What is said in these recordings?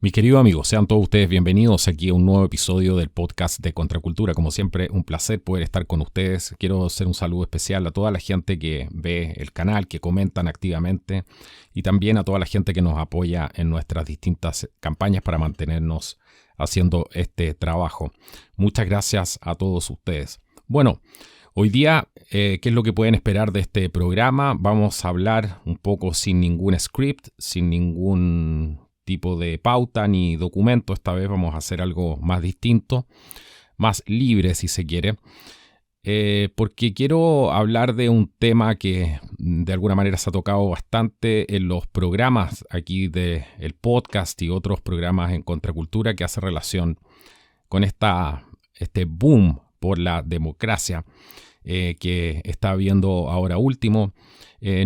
Mis queridos amigos, sean todos ustedes bienvenidos aquí a un nuevo episodio del podcast de Contracultura. Como siempre, un placer poder estar con ustedes. Quiero hacer un saludo especial a toda la gente que ve el canal, que comentan activamente y también a toda la gente que nos apoya en nuestras distintas campañas para mantenernos haciendo este trabajo. Muchas gracias a todos ustedes. Bueno, hoy día, ¿qué es lo que pueden esperar de este programa? Vamos a hablar un poco sin ningún script, sin ningún tipo de pauta ni documento. Esta vez vamos a hacer algo más distinto, más libre si se quiere, porque quiero hablar de un tema que de alguna manera se ha tocado bastante en los programas aquí del podcast y otros programas en Contracultura, que hace relación con este boom por la democracia que está habiendo ahora último.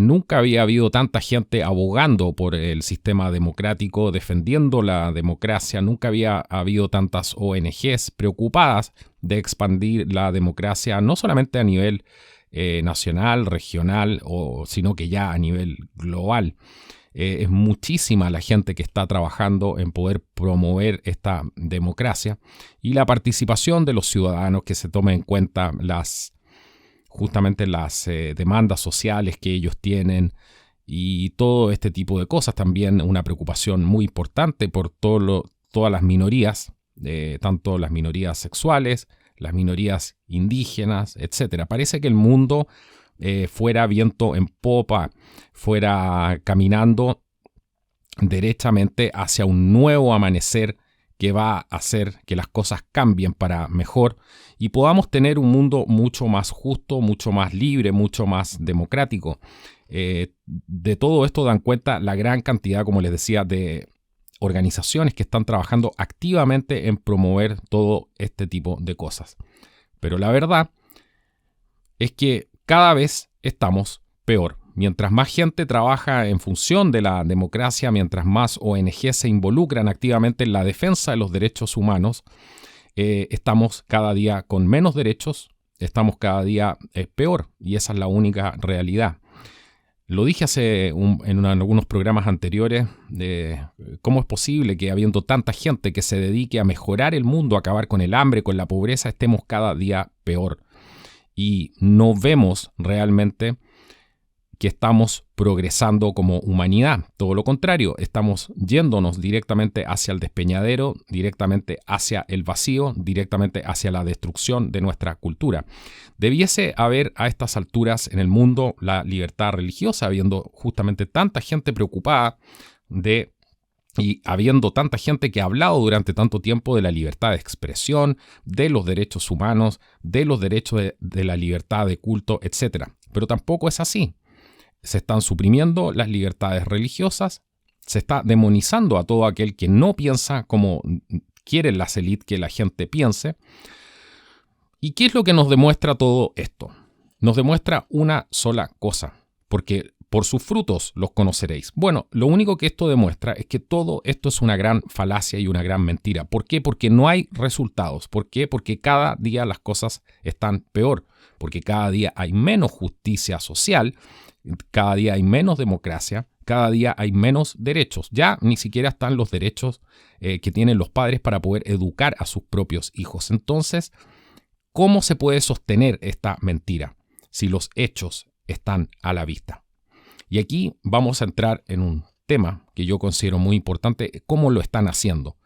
Nunca había habido tanta gente abogando por el sistema democrático, defendiendo la democracia. Nunca había habido tantas ONGs preocupadas de expandir la democracia, no solamente a nivel nacional, regional, sino que ya a nivel global. Es muchísima la gente que está trabajando en poder promover esta democracia y la participación de los ciudadanos, que se tomen en cuenta justamente las demandas sociales que ellos tienen y todo este tipo de cosas. También una preocupación muy importante por todas las minorías, tanto las minorías sexuales, las minorías indígenas, etc. Parece que el mundo fuera viento en popa, fuera caminando derechamente hacia un nuevo amanecer que va a hacer que las cosas cambien para mejor y podamos tener un mundo mucho más justo, mucho más libre, mucho más democrático. De todo esto dan cuenta la gran cantidad, como les decía, de organizaciones que están trabajando activamente en promover todo este tipo de cosas. Pero la verdad es que cada vez estamos peor. Mientras más gente trabaja en función de la democracia, mientras más ONG se involucran activamente en la defensa de los derechos humanos, estamos cada día con menos derechos, estamos cada día peor, y esa es la única realidad. Lo dije en algunos programas anteriores, cómo es posible que habiendo tanta gente que se dedique a mejorar el mundo, a acabar con el hambre, con la pobreza, estemos cada día peor. Y no vemos realmente que estamos progresando como humanidad. Todo lo contrario, estamos yéndonos directamente hacia el despeñadero, directamente hacia el vacío, directamente hacia la destrucción de nuestra cultura. Debiese haber a estas alturas en el mundo la libertad religiosa, habiendo justamente tanta gente preocupada y habiendo tanta gente que ha hablado durante tanto tiempo de la libertad de expresión, de los derechos humanos, de los derechos de la libertad de culto, etc. Pero tampoco es así. Se están suprimiendo las libertades religiosas, se está demonizando a todo aquel que no piensa como quieren las élites que la gente piense. ¿Y qué es lo que nos demuestra todo esto? Nos demuestra una sola cosa, porque por sus frutos los conoceréis. Bueno, lo único que esto demuestra es que todo esto es una gran falacia y una gran mentira. ¿Por qué? Porque no hay resultados. ¿Por qué? Porque cada día las cosas están peor, porque cada día hay menos justicia social, cada día hay menos democracia, cada día hay menos derechos. Ya ni siquiera están los derechos que tienen los padres para poder educar a sus propios hijos. Entonces, ¿cómo se puede sostener esta mentira si los hechos están a la vista? Y aquí vamos a entrar en un tema que yo considero muy importante: cómo lo están haciendo,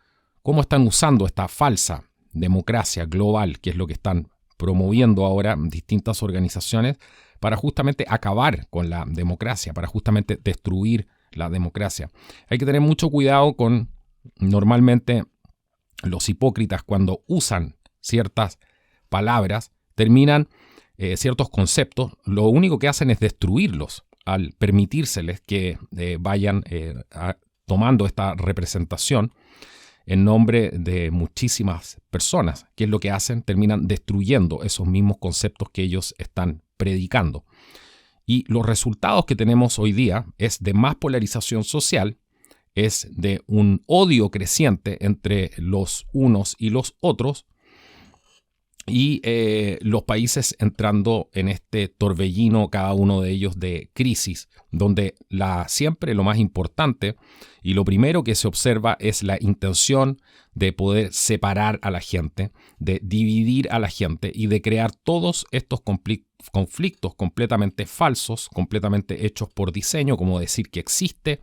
cómo están usando esta falsa democracia global, que es lo que están promoviendo ahora distintas organizaciones, para justamente acabar con la democracia, para justamente destruir la democracia. Hay que tener mucho cuidado con, normalmente, los hipócritas cuando usan ciertas palabras, terminan ciertos conceptos, lo único que hacen es destruirlos al permitírseles que vayan tomando esta representación en nombre de muchísimas personas. ¿Qué es lo que hacen? Terminan destruyendo esos mismos conceptos que ellos están predicando. Y los resultados que tenemos hoy día es de más polarización social, es de un odio creciente entre los unos y los otros, y los países entrando en este torbellino, cada uno de ellos de crisis, donde siempre lo más importante y lo primero que se observa es la intención de poder separar a la gente, de dividir a la gente y de crear todos estos conflictos completamente falsos, completamente hechos por diseño, como decir que existe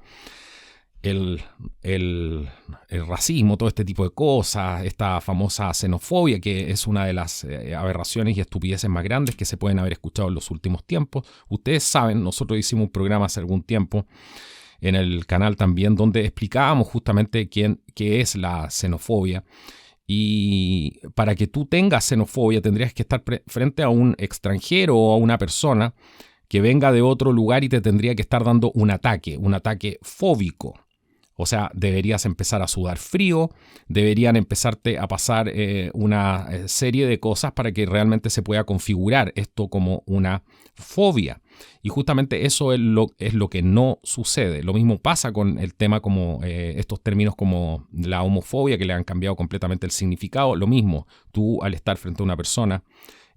el racismo, todo este tipo de cosas, esta famosa xenofobia, que es una de las aberraciones y estupideces más grandes que se pueden haber escuchado en los últimos tiempos. Ustedes saben, nosotros hicimos un programa hace algún tiempo en el canal también, donde explicábamos justamente qué es la xenofobia. Y para que tú tengas xenofobia tendrías que estar frente a un extranjero o a una persona que venga de otro lugar y te tendría que estar dando un ataque fóbico. O sea, deberías empezar a sudar frío, deberían empezarte a pasar una serie de cosas para que realmente se pueda configurar esto como una fobia. Y justamente eso es lo que no sucede. Lo mismo pasa con el tema como estos términos como la homofobia, que le han cambiado completamente el significado. Lo mismo, tú al estar frente a una persona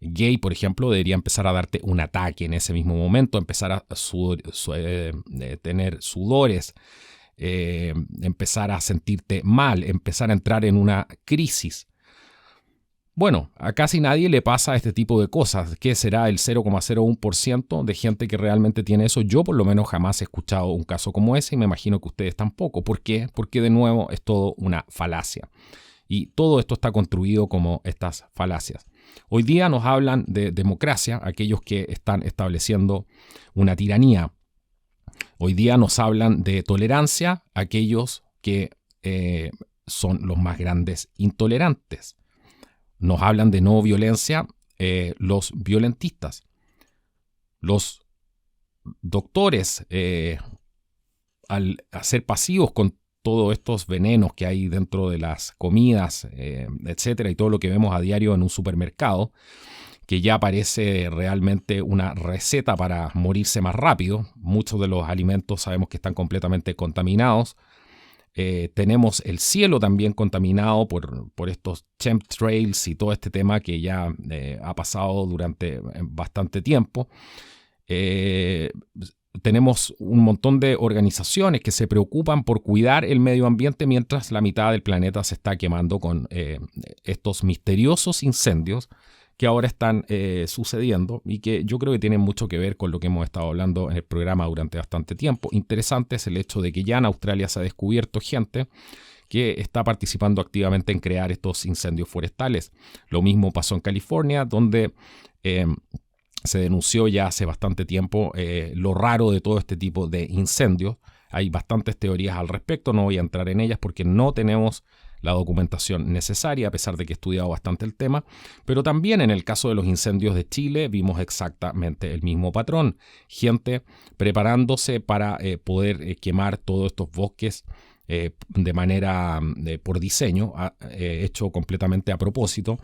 gay, por ejemplo, debería empezar a darte un ataque en ese mismo momento, empezar a tener sudores, empezar a sentirte mal, empezar a entrar en una crisis. Bueno, a casi nadie le pasa este tipo de cosas. ¿Qué será el 0,01% de gente que realmente tiene eso? Yo por lo menos jamás he escuchado un caso como ese y me imagino que ustedes tampoco. ¿Por qué? Porque de nuevo es todo una falacia. Y todo esto está construido como estas falacias. Hoy día nos hablan de democracia, aquellos que están estableciendo una tiranía. Hoy día nos hablan de tolerancia, aquellos que son los más grandes intolerantes. Nos hablan de no violencia, los violentistas. Los doctores, al ser pasivos con todos estos venenos que hay dentro de las comidas, etcétera, y todo lo que vemos a diario en un supermercado, que ya parece realmente una receta para morirse más rápido. Muchos de los alimentos sabemos que están completamente contaminados. Tenemos el cielo también contaminado por estos chemtrails y todo este tema que ya ha pasado durante bastante tiempo. Tenemos un montón de organizaciones que se preocupan por cuidar el medio ambiente mientras la mitad del planeta se está quemando con estos misteriosos incendios que ahora están sucediendo y que yo creo que tienen mucho que ver con lo que hemos estado hablando en el programa durante bastante tiempo. Interesante es el hecho de que ya en Australia se ha descubierto gente que está participando activamente en crear estos incendios forestales. Lo mismo pasó en California, donde se denunció ya hace bastante tiempo lo raro de todo este tipo de incendios. Hay bastantes teorías al respecto, no voy a entrar en ellas porque no tenemos la documentación necesaria, a pesar de que he estudiado bastante el tema. Pero también en el caso de los incendios de Chile vimos exactamente el mismo patrón. Gente preparándose para poder quemar todos estos bosques de manera por diseño, hecho completamente a propósito.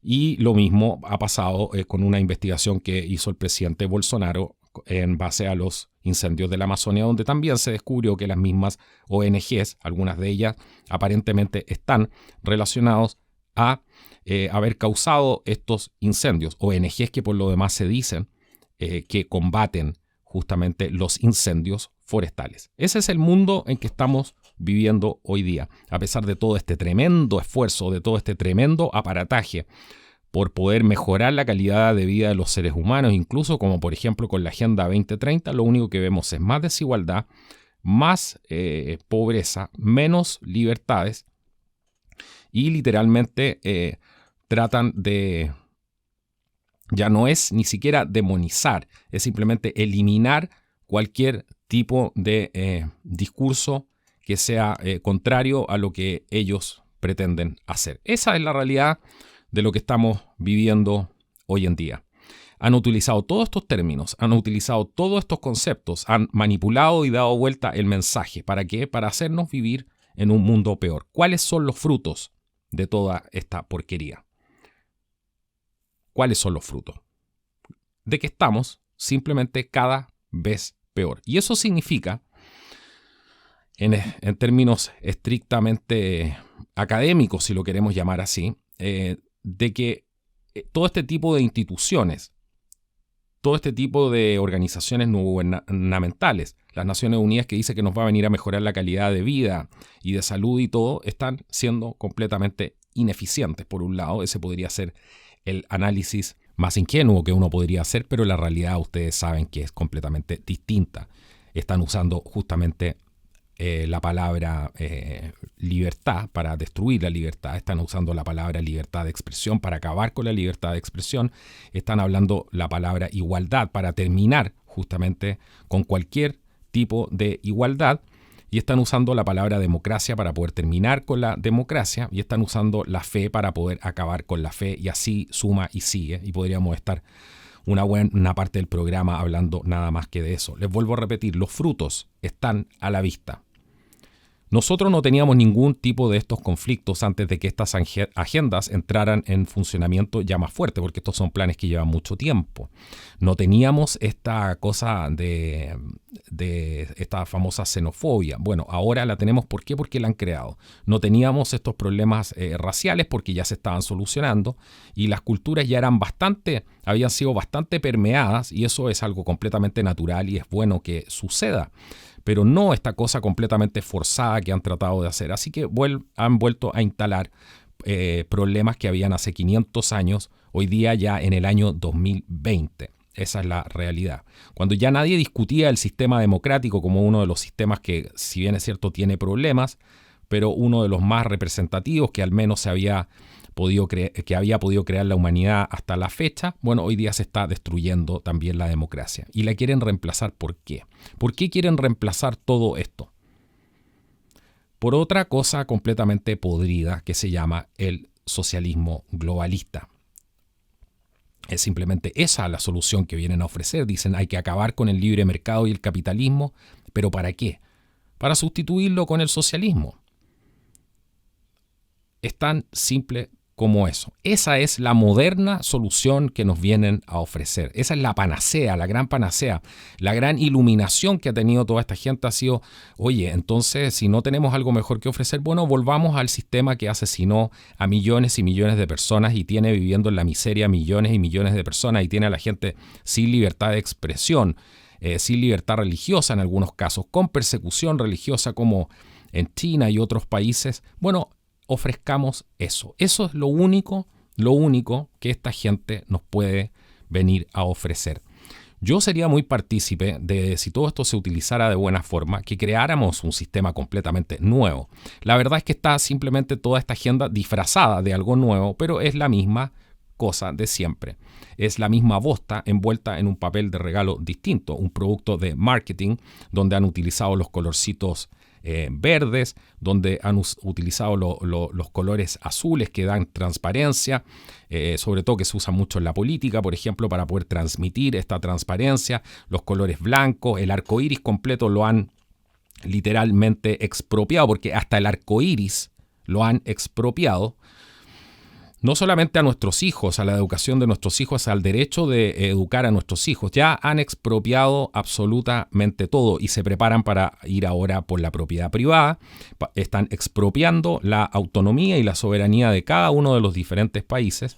Y lo mismo ha pasado con una investigación que hizo el presidente Bolsonaro en base a los incendios de la Amazonia, donde también se descubrió que las mismas ONGs, algunas de ellas aparentemente están relacionados a haber causado estos incendios. ONGs que por lo demás se dicen que combaten justamente los incendios forestales. Ese es el mundo en que estamos viviendo hoy día, a pesar de todo este tremendo esfuerzo, de todo este tremendo aparataje por poder mejorar la calidad de vida de los seres humanos, incluso como por ejemplo con la Agenda 2030, lo único que vemos es más desigualdad, más pobreza, menos libertades y literalmente tratan de, ya no es ni siquiera demonizar, es simplemente eliminar cualquier tipo de discurso que sea contrario a lo que ellos pretenden hacer. Esa es la realidad de lo que estamos viviendo hoy en día. Han utilizado todos estos términos, han utilizado todos estos conceptos, han manipulado y dado vuelta el mensaje. ¿Para qué? Para hacernos vivir en un mundo peor. ¿Cuáles son los frutos de toda esta porquería? ¿Cuáles son los frutos? De que estamos simplemente cada vez peor. Y eso significa, en términos estrictamente académicos, si lo queremos llamar así, de que todo este tipo de instituciones, todo este tipo de organizaciones no gubernamentales, las Naciones Unidas que dice que nos va a venir a mejorar la calidad de vida y de salud y todo, están siendo completamente ineficientes. Por un lado, ese podría ser el análisis más ingenuo que uno podría hacer, pero la realidad ustedes saben que es completamente distinta. Están usando justamente la palabra libertad para destruir la libertad, están usando la palabra libertad de expresión para acabar con la libertad de expresión, están hablando la palabra igualdad para terminar justamente con cualquier tipo de igualdad, y están usando la palabra democracia para poder terminar con la democracia, y están usando la fe para poder acabar con la fe, y así suma y sigue, y podríamos estar una buena parte del programa hablando nada más que de eso. Les vuelvo a repetir, los frutos están a la vista. Nosotros no teníamos ningún tipo de estos conflictos antes de que estas agendas entraran en funcionamiento ya más fuerte, porque estos son planes que llevan mucho tiempo. No teníamos esta cosa de esta famosa xenofobia. Bueno, ahora la tenemos. ¿Por qué? Porque la han creado. No teníamos estos problemas raciales porque ya se estaban solucionando y las culturas ya habían sido bastante permeadas, y eso es algo completamente natural y es bueno que suceda, pero no esta cosa completamente forzada que han tratado de hacer. Así que han vuelto a instalar problemas que habían hace 500 años, hoy día ya en el año 2020. Esa es la realidad. Cuando ya nadie discutía el sistema democrático como uno de los sistemas que, si bien es cierto, tiene problemas, pero uno de los más representativos que al menos había podido crear la humanidad hasta la fecha, bueno, hoy día se está destruyendo también la democracia. Y la quieren reemplazar. ¿Por qué? ¿Por qué quieren reemplazar todo esto? Por otra cosa completamente podrida que se llama el socialismo globalista. Es simplemente esa la solución que vienen a ofrecer. Dicen, hay que acabar con el libre mercado y el capitalismo. ¿Pero para qué? Para sustituirlo con el socialismo. Es tan simple como eso. Esa es la moderna solución que nos vienen a ofrecer. Esa es la panacea, la gran panacea. La gran iluminación que ha tenido toda esta gente ha sido, oye, entonces si no tenemos algo mejor que ofrecer, bueno, volvamos al sistema que asesinó a millones y millones de personas y tiene viviendo en la miseria millones y millones de personas y tiene a la gente sin libertad de expresión, sin libertad religiosa en algunos casos, con persecución religiosa como en China y otros países. Bueno, ofrezcamos eso. Eso es lo único que esta gente nos puede venir a ofrecer. Yo sería muy partícipe de, si todo esto se utilizara de buena forma, que creáramos un sistema completamente nuevo. La verdad es que está simplemente toda esta agenda disfrazada de algo nuevo, pero es la misma cosa de siempre. Es la misma bosta envuelta en un papel de regalo distinto, un producto de marketing donde han utilizado los colorcitos verdes, donde han utilizado los colores azules que dan transparencia, sobre todo que se usa mucho en la política, por ejemplo, para poder transmitir esta transparencia, los colores blancos, el arco iris completo lo han literalmente expropiado, porque hasta el arco iris lo han expropiado. No solamente a nuestros hijos, a la educación de nuestros hijos, al derecho de educar a nuestros hijos. Ya han expropiado absolutamente todo y se preparan para ir ahora por la propiedad privada. Están expropiando la autonomía y la soberanía de cada uno de los diferentes países.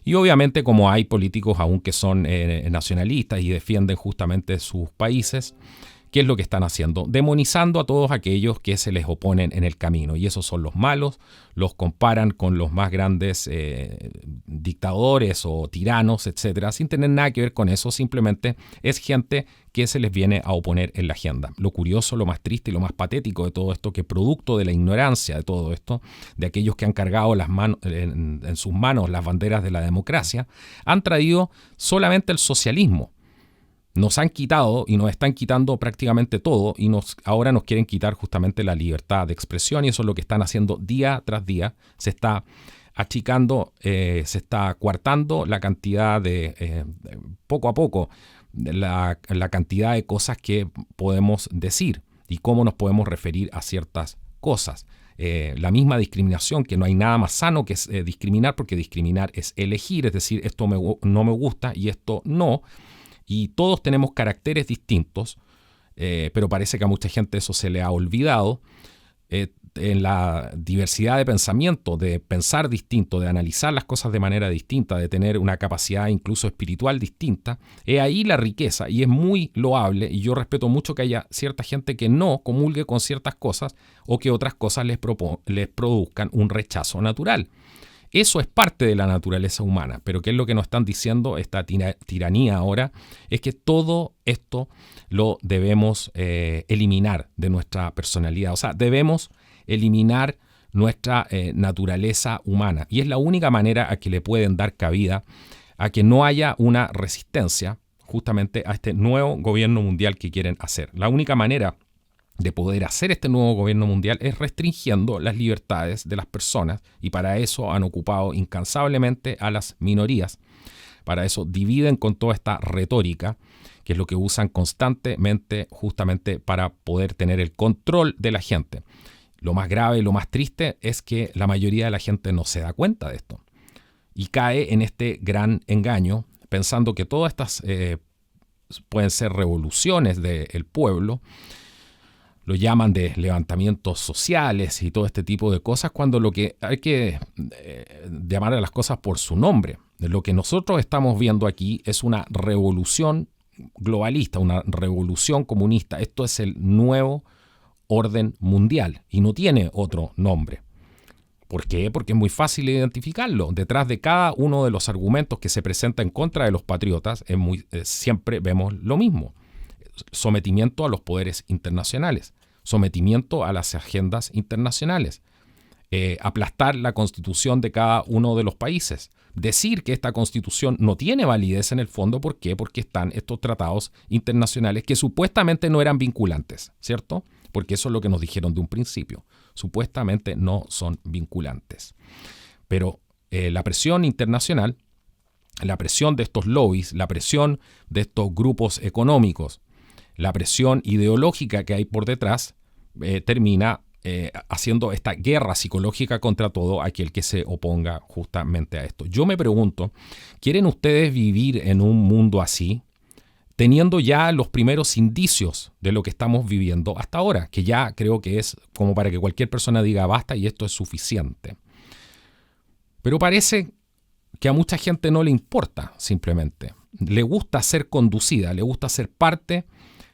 Y obviamente, como hay políticos aún que son nacionalistas y defienden justamente sus países, ¿qué es lo que están haciendo? Demonizando a todos aquellos que se les oponen en el camino. Y esos son los malos, los comparan con los más grandes dictadores o tiranos, etcétera, sin tener nada que ver con eso. Simplemente es gente que se les viene a oponer en la agenda. Lo curioso, lo más triste y lo más patético de todo esto, que producto de la ignorancia de todo esto, de aquellos que han cargado en sus manos las banderas de la democracia, han traído solamente el socialismo. Nos han quitado y nos están quitando prácticamente todo y ahora nos quieren quitar justamente la libertad de expresión, y eso es lo que están haciendo día tras día. Se está achicando, se está coartando la cantidad poco a poco, la cantidad de cosas que podemos decir y cómo nos podemos referir a ciertas cosas. La misma discriminación, que no hay nada más sano que discriminar, porque discriminar es elegir, es decir, esto no me gusta y esto no. Y todos tenemos caracteres distintos, pero parece que a mucha gente eso se le ha olvidado. en la diversidad de pensamiento, de pensar distinto, de analizar las cosas de manera distinta, de tener una capacidad incluso espiritual distinta, es ahí la riqueza y es muy loable, y yo respeto mucho que haya cierta gente que no comulgue con ciertas cosas o que otras cosas les produzcan un rechazo natural. Eso es parte de la naturaleza humana, pero ¿qué es lo que nos están diciendo esta tiranía ahora? Es que todo esto lo debemos eliminar de nuestra personalidad. O sea, debemos eliminar nuestra naturaleza humana. Y es la única manera a que le pueden dar cabida a que no haya una resistencia justamente a este nuevo gobierno mundial que quieren hacer. La única manera de poder hacer este nuevo gobierno mundial es restringiendo las libertades de las personas, y para eso han ocupado incansablemente a las minorías. Para eso dividen con toda esta retórica, que es lo que usan constantemente justamente para poder tener el control de la gente. Lo más grave y lo más triste es que la mayoría de la gente no se da cuenta de esto y cae en este gran engaño pensando que todas estas pueden ser revoluciones del pueblo. Lo llaman de levantamientos sociales y todo este tipo de cosas, cuando lo que hay que llamar a las cosas por su nombre. Lo que nosotros estamos viendo aquí es una revolución globalista, una revolución comunista. Esto es el nuevo orden mundial y no tiene otro nombre. ¿Por qué? Porque es muy fácil identificarlo. Detrás de cada uno de los argumentos que se presenta en contra de los patriotas siempre vemos lo mismo. Sometimiento a los poderes internacionales, sometimiento a las agendas internacionales, aplastar la constitución de cada uno de los países, decir que esta constitución no tiene validez en el fondo. ¿Por qué? Porque están estos tratados internacionales que supuestamente no eran vinculantes, ¿cierto? Porque eso es lo que nos dijeron de un principio. Supuestamente no son vinculantes. Pero la presión internacional, la presión de estos lobbies, la presión de estos grupos económicos, la presión ideológica que hay por detrás, termina haciendo esta guerra psicológica contra todo aquel que se oponga justamente a esto. Yo me pregunto, ¿quieren ustedes vivir en un mundo así, teniendo ya los primeros indicios de lo que estamos viviendo hasta ahora? Que ya creo que es como para que cualquier persona diga basta y esto es suficiente. Pero parece que a mucha gente no le importa, simplemente. Le gusta ser conducida, le gusta ser parte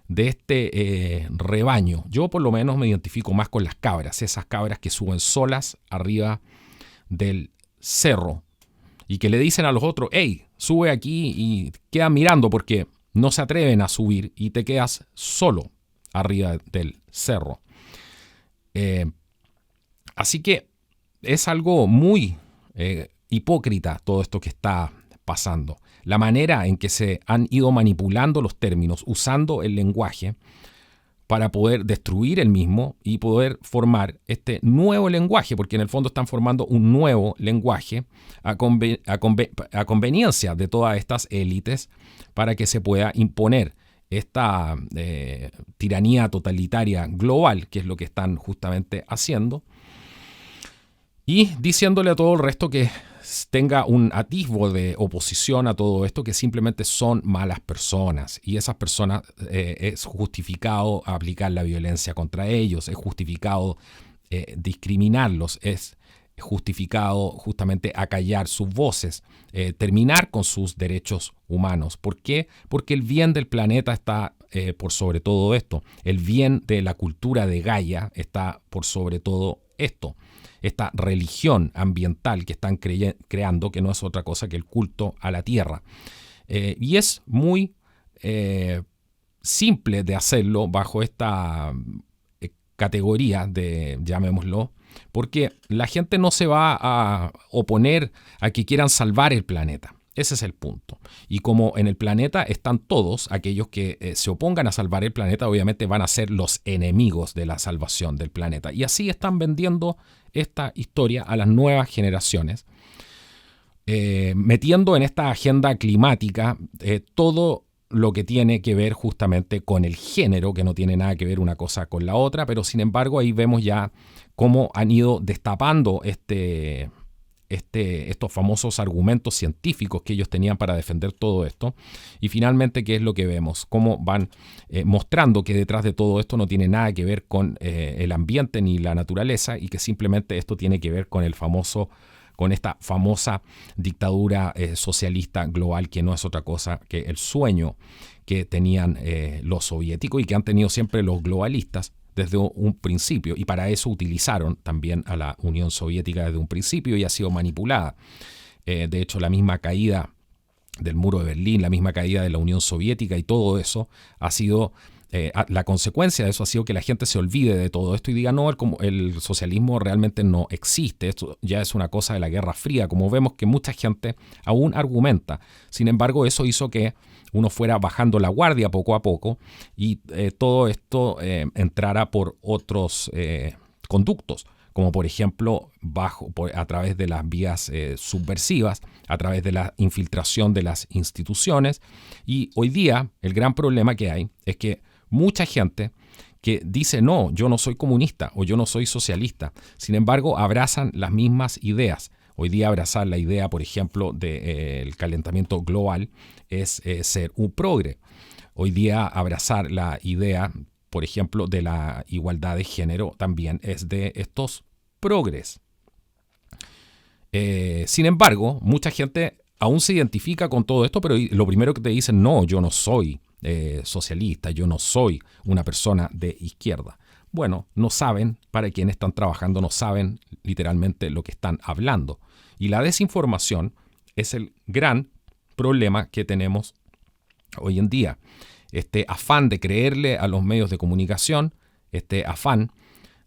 de este rebaño. Yo por lo menos me identifico más con las cabras, esas cabras que suben solas arriba del cerro y que le dicen a los otros, hey, sube aquí, y quedan mirando porque no se atreven a subir y te quedas solo arriba del cerro. Así que es algo muy hipócrita todo esto que está pasando. La manera en que se han ido manipulando los términos, usando el lenguaje para poder destruir el mismo y poder formar este nuevo lenguaje, porque en el fondo están formando un nuevo lenguaje a conveniencia de todas estas élites para que se pueda imponer esta tiranía totalitaria global, que es lo que están justamente haciendo, y diciéndole a todo el resto que tenga un atisbo de oposición a todo esto, que simplemente son malas personas, y esas personas es justificado aplicar la violencia contra ellos, es justificado discriminarlos, es justificado justamente acallar sus voces, terminar con sus derechos humanos. ¿Por qué? Porque el bien del planeta está por sobre todo esto, el bien de la cultura de Gaia está por sobre todo esto. Esta religión ambiental que están creando, que no es otra cosa que el culto a la tierra. Y es muy simple de hacerlo bajo esta categoría de, llamémoslo, porque la gente no se va a oponer a que quieran salvar el planeta. Ese es el punto. Y como en el planeta están todos, aquellos que se opongan a salvar el planeta obviamente van a ser los enemigos de la salvación del planeta. Y así están vendiendo esta historia a las nuevas generaciones, metiendo en esta agenda climática todo lo que tiene que ver justamente con el género, que no tiene nada que ver una cosa con la otra, pero sin embargo ahí vemos ya cómo han ido destapando estos famosos argumentos científicos que ellos tenían para defender todo esto. Y finalmente, ¿qué es lo que vemos? Cómo van mostrando que detrás de todo esto no tiene nada que ver con el ambiente ni la naturaleza, y que simplemente esto tiene que ver con esta famosa dictadura socialista global, que no es otra cosa que el sueño que tenían los soviéticos y que han tenido siempre los globalistas desde un principio, y para eso utilizaron también a la Unión Soviética desde un principio, y ha sido manipulada. De hecho, la misma caída del muro de Berlín, la misma caída de la Unión Soviética y todo eso ha sido, la consecuencia de eso ha sido que la gente se olvide de todo esto y diga, no, el socialismo realmente no existe, esto ya es una cosa de la Guerra Fría, como vemos que mucha gente aún argumenta. Sin embargo, eso hizo que uno fuera bajando la guardia poco a poco, y todo esto entrara por otros conductos, como por ejemplo a través de las vías subversivas, a través de la infiltración de las instituciones. Y hoy día el gran problema que hay es que mucha gente que dice, no, yo no soy comunista o yo no soy socialista, sin embargo abrazan las mismas ideas. Hoy día abrazar la idea, por ejemplo, del calentamiento global es ser un progre. Hoy día abrazar la idea, por ejemplo, de la igualdad de género también es de estos progres. Sin embargo, mucha gente aún se identifica con todo esto, pero lo primero que te dicen, no, yo no soy socialista, yo no soy una persona de izquierda. Bueno, no saben para quién están trabajando, no saben literalmente lo que están hablando. Y la desinformación es el gran problema que tenemos hoy en día. Este afán de creerle a los medios de comunicación, este afán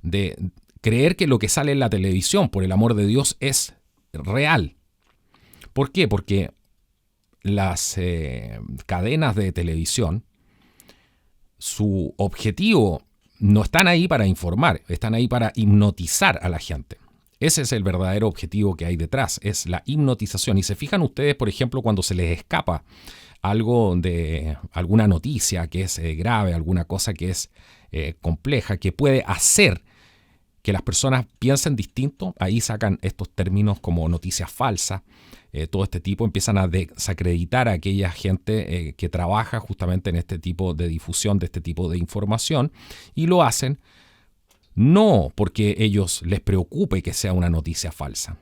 de creer que lo que sale en la televisión, por el amor de Dios, es real. ¿Por qué? Porque las cadenas de televisión, su objetivo no están ahí para informar, están ahí para hipnotizar a la gente. Ese es el verdadero objetivo que hay detrás, es la hipnotización. Y se fijan ustedes, por ejemplo, cuando se les escapa algo de alguna noticia que es grave, alguna cosa que es compleja, que puede hacer que las personas piensen distinto, ahí sacan estos términos como noticias falsas, todo este tipo, empiezan a desacreditar a aquella gente que trabaja justamente en este tipo de difusión de este tipo de información, y lo hacen no porque ellos les preocupe que sea una noticia falsa,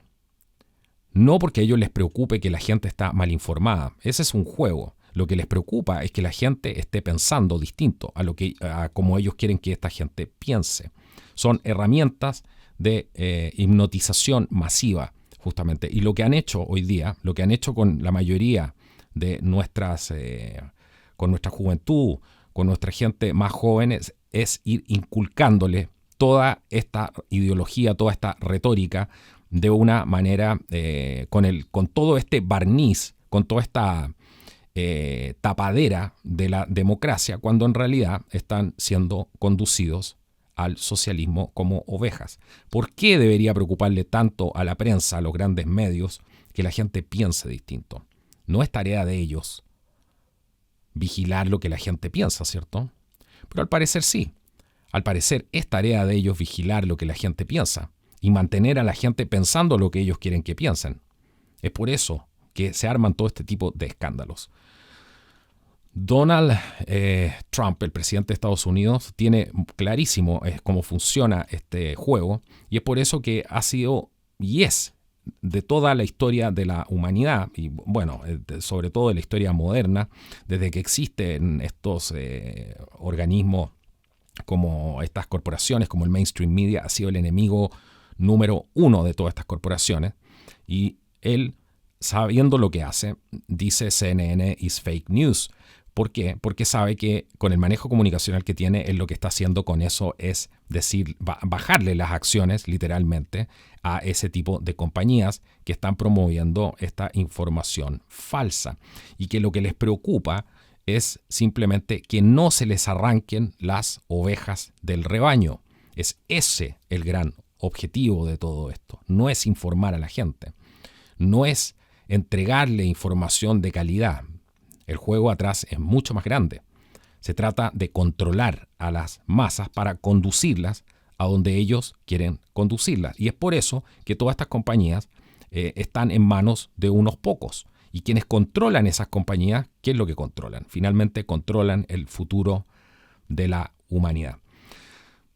no porque a ellos les preocupe que la gente está mal informada. Ese es un juego. Lo que les preocupa es que la gente esté pensando distinto a como ellos quieren que esta gente piense. Son herramientas de hipnotización masiva, justamente. Y lo que han hecho hoy día, lo que han hecho con la mayoría de con nuestra juventud, con nuestra gente más jóvenes, es ir inculcándole toda esta ideología, toda esta retórica de una manera, con todo este barniz, con toda esta tapadera de la democracia, cuando en realidad están siendo conducidos al socialismo como ovejas. ¿Por qué debería preocuparle tanto a la prensa, a los grandes medios, que la gente piense distinto? No es tarea de ellos vigilar lo que la gente piensa, ¿cierto? Pero al parecer sí. Al parecer es tarea de ellos vigilar lo que la gente piensa y mantener a la gente pensando lo que ellos quieren que piensen. Es por eso que se arman todo este tipo de escándalos. Donald Trump, el presidente de Estados Unidos, tiene clarísimo cómo funciona este juego, y es por eso que ha sido y es de toda la historia de la humanidad, y bueno, sobre todo de la historia moderna, desde que existen estos organismos como estas corporaciones, como el mainstream media, ha sido el enemigo número uno de todas estas corporaciones. Y él, sabiendo lo que hace, dice CNN is fake news. ¿Por qué? Porque sabe que con el manejo comunicacional que tiene, él lo que está haciendo con eso es decir, bajarle las acciones literalmente a ese tipo de compañías que están promoviendo esta información falsa, y que lo que les preocupa es simplemente que no se les arranquen las ovejas del rebaño. Es ese el gran objetivo de todo esto. No es informar a la gente, no es entregarle información de calidad. El juego atrás es mucho más grande. Se trata de controlar a las masas para conducirlas a donde ellos quieren conducirlas. Y es por eso que todas estas compañías están en manos de unos pocos. Y quienes controlan esas compañías, ¿qué es lo que controlan? Finalmente controlan el futuro de la humanidad.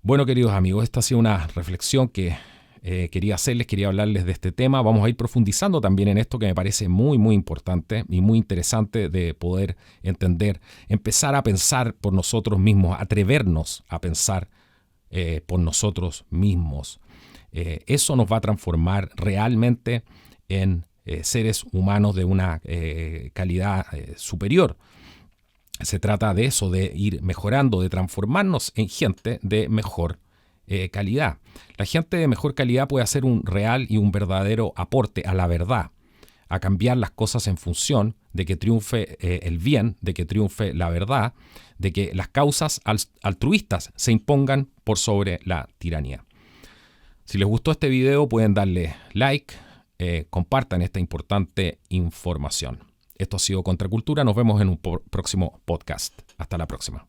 Bueno, queridos amigos, esta ha sido una reflexión que quería hacerles, quería hablarles de este tema. Vamos a ir profundizando también en esto que me parece muy, muy importante y muy interesante de poder entender, empezar a pensar por nosotros mismos, atrevernos a pensar por nosotros mismos. Eso nos va a transformar realmente en seres humanos de una calidad superior. Se trata de eso, de ir mejorando, de transformarnos en gente de mejor calidad. La gente de mejor calidad puede hacer un real y un verdadero aporte a la verdad, a cambiar las cosas en función de que triunfe el bien, de que triunfe la verdad, de que las causas altruistas se impongan por sobre la tiranía. Si les gustó este video pueden darle like, compartan esta importante información. Esto ha sido Contracultura, nos vemos en un próximo podcast. Hasta la próxima.